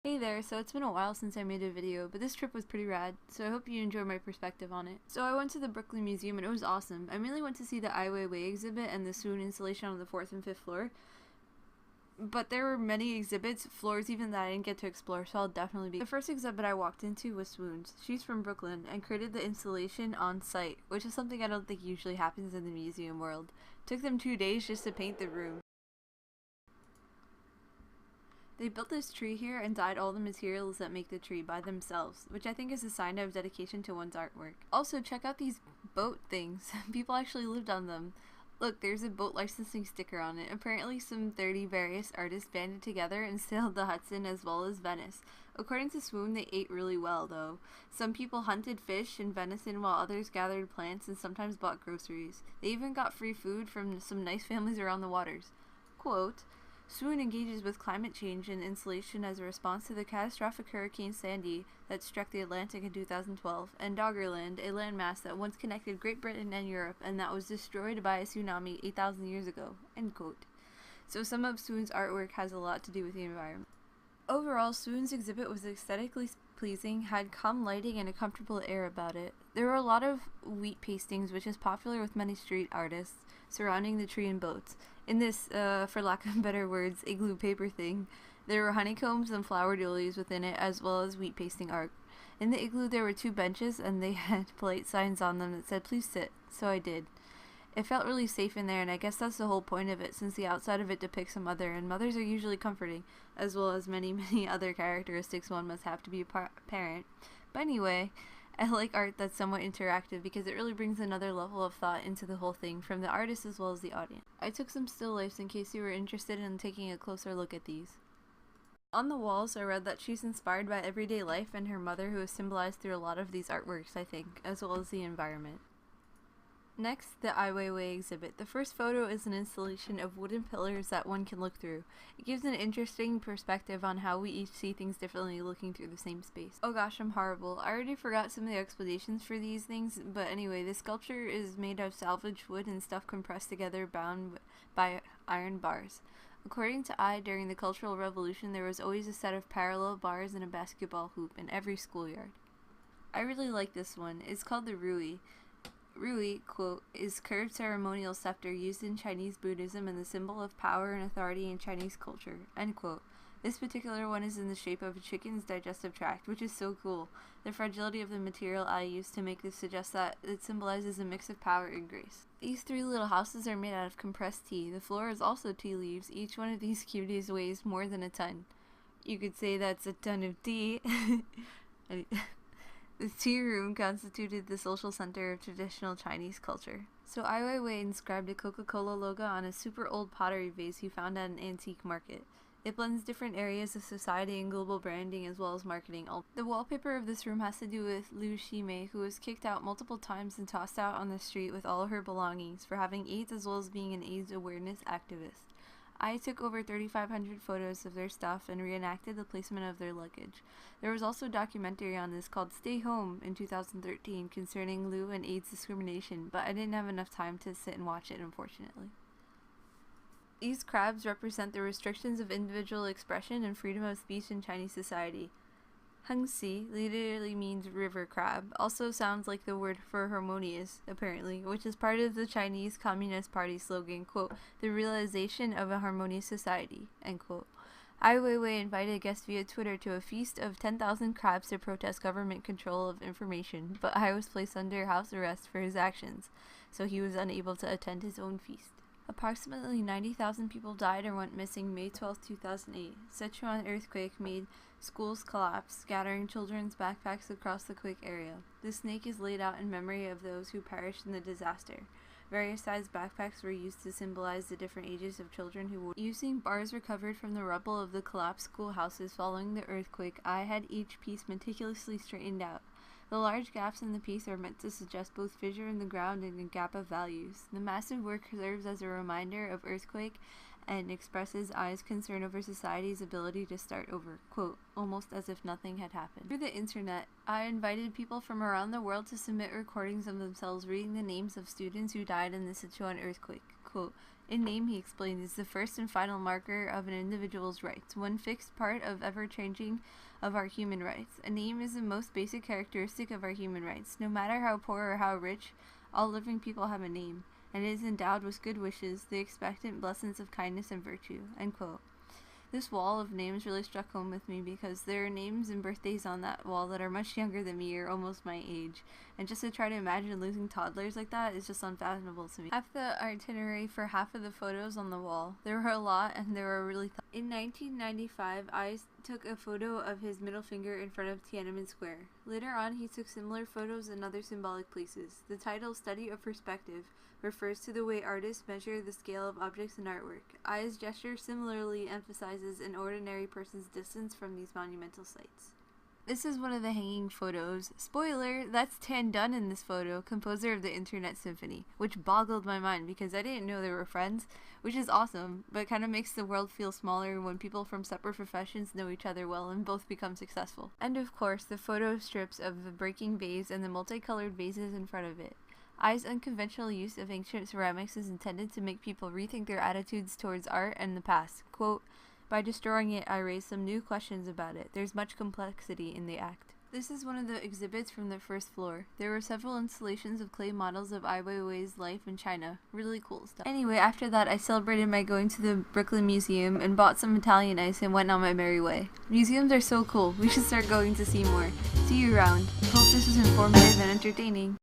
Hey there, so it's been a while since I made a video, but this trip was pretty rad, so I hope you enjoy my perspective on it. So I went to the Brooklyn Museum and it was awesome. I mainly went to see the Ai Weiwei exhibit and the swoon installation on the 4th and 5th floor, but there were many exhibits, floors even, that I didn't get to explore, so I'll definitely be. The first exhibit I walked into was Swoons. She's from Brooklyn and created the installation on site, which is something I don't think usually happens in the museum world. Took them 2 days just to paint the room. They built this tree here and dyed all the materials that make the tree by themselves, which I think is a sign of dedication to one's artwork. Also, check out these boat things. People actually lived on them. Look, there's a boat licensing sticker on it. Apparently some 30 various artists banded together and sailed the Hudson as well as Venice. According to Swoon, they ate really well, though. Some people hunted fish and venison while others gathered plants and sometimes bought groceries. They even got free food from some nice families around the waters. Quote, Swoon engages with climate change and insulation as a response to the catastrophic Hurricane Sandy that struck the Atlantic in 2012, and Doggerland, a landmass that once connected Great Britain and Europe and that was destroyed by a tsunami 8,000 years ago. End quote. So some of Swoon's artwork has a lot to do with the environment. Overall, Swoon's exhibit was aesthetically pleasing, had calm lighting and a comfortable air about it. There were a lot of wheat pastings, which is popular with many street artists, surrounding the tree and boats. In this, for lack of better words, igloo paper thing, there were honeycombs and flower doilies within it, as well as wheat pasting art. In the igloo there were 2 benches, and they had polite signs on them that said, "Please sit," so I did. It felt really safe in there, and I guess that's the whole point of it, since the outside of it depicts a mother, and mothers are usually comforting, as well as many other characteristics one must have to be a parent. But anyway, I like art that's somewhat interactive because it really brings another level of thought into the whole thing, from the artist as well as the audience. I took some still lifes in case you were interested in taking a closer look at these. On the walls, I read that she's inspired by everyday life and her mother, who is symbolized through a lot of these artworks, I think, as well as the environment. Next, the Ai Weiwei exhibit. The first photo is an installation of wooden pillars that one can look through. It gives an interesting perspective on how we each see things differently looking through the same space. Oh gosh, I'm horrible. I already forgot some of the explanations for these things, but anyway, this sculpture is made of salvaged wood and stuff compressed together, bound by iron bars. According to Ai, during the Cultural Revolution, there was always a set of parallel bars and a basketball hoop in every schoolyard. I really like this one. It's called the Rui. Rui, quote, is curved ceremonial scepter used in Chinese Buddhism and the symbol of power and authority in Chinese culture, end quote. This particular one is in the shape of a chicken's digestive tract, which is so cool. The fragility of the material I used to make this suggests that it symbolizes a mix of power and grace. These 3 little houses are made out of compressed tea. The floor is also tea leaves. Each one of these cuties weighs more than a ton. You could say that's a ton of tea. The tea room constituted the social center of traditional Chinese culture. So Ai Weiwei inscribed a Coca-Cola logo on a super old pottery vase he found at an antique market. It blends different areas of society and global branding as well as marketing. The wallpaper of this room has to do with Liu Ximei, who was kicked out multiple times and tossed out on the street with all of her belongings for having AIDS as well as being an AIDS awareness activist. I took over 3,500 photos of their stuff and reenacted the placement of their luggage. There was also a documentary on this called Stay Home in 2013 concerning Liu and AIDS discrimination, but I didn't have enough time to sit and watch it, unfortunately. These crabs represent the restrictions of individual expression and freedom of speech in Chinese society. Hengxi literally means river crab, also sounds like the word for harmonious, apparently, which is part of the Chinese Communist Party slogan, quote, the realization of a harmonious society, end quote. Ai Weiwei invited guests via Twitter to a feast of 10,000 crabs to protest government control of information, but Ai was placed under house arrest for his actions, so he was unable to attend his own feast. Approximately 90,000 people died or went missing May 12, 2008. Sichuan earthquake made schools collapse, scattering children's backpacks across the quake area. The snake is laid out in memory of those who perished in the disaster. Various sized backpacks were used to symbolize the different ages of children who were using bars recovered from the rubble of the collapsed schoolhouses following the earthquake. I had each piece meticulously straightened out. The large gaps in the piece are meant to suggest both fissure in the ground and a gap of values. The massive work serves as a reminder of earthquake and expresses Ai's concern over society's ability to start over, quote, almost as if nothing had happened. Through the internet, I invited people from around the world to submit recordings of themselves reading the names of students who died in the Sichuan earthquake, quote, A name, he explained, is the first and final marker of an individual's rights, one fixed part of ever-changing of our human rights. A name is the most basic characteristic of our human rights. No matter how poor or how rich, all living people have a name, and it is endowed with good wishes, the expectant blessings of kindness and virtue." End quote. This wall of names really struck home with me because there are names and birthdays on that wall that are much younger than me or almost my age, and just to try to imagine losing toddlers like that is just unfathomable to me. Half the itinerary for half of the photos on the wall. There were a lot, and they were really In 1995, I took a photo of his middle finger in front of Tiananmen Square. Later on, he took similar photos in other symbolic places. The title, Study of Perspective, refers to the way artists measure the scale of objects in artwork. I's gesture similarly emphasizes an ordinary person's distance from these monumental sites. This is one of the hanging photos. Spoiler, that's Tan Dun in this photo, composer of the Internet Symphony, which boggled my mind because I didn't know they were friends, which is awesome, but kind of makes the world feel smaller when people from separate professions know each other well and both become successful. And of course, the photo strips of the breaking vase and the multicolored vases in front of it. I's unconventional use of ancient ceramics is intended to make people rethink their attitudes towards art and the past. Quote, "By destroying it, I raise some new questions about it. There's much complexity in the act." This is one of the exhibits from the first floor. There were several installations of clay models of Ai Weiwei's life in China. Really cool stuff. Anyway, after that, I celebrated my going to the Brooklyn Museum and bought some Italian ice and went on my merry way. Museums are so cool. We should start going to see more. See you around. Hope this was informative and entertaining.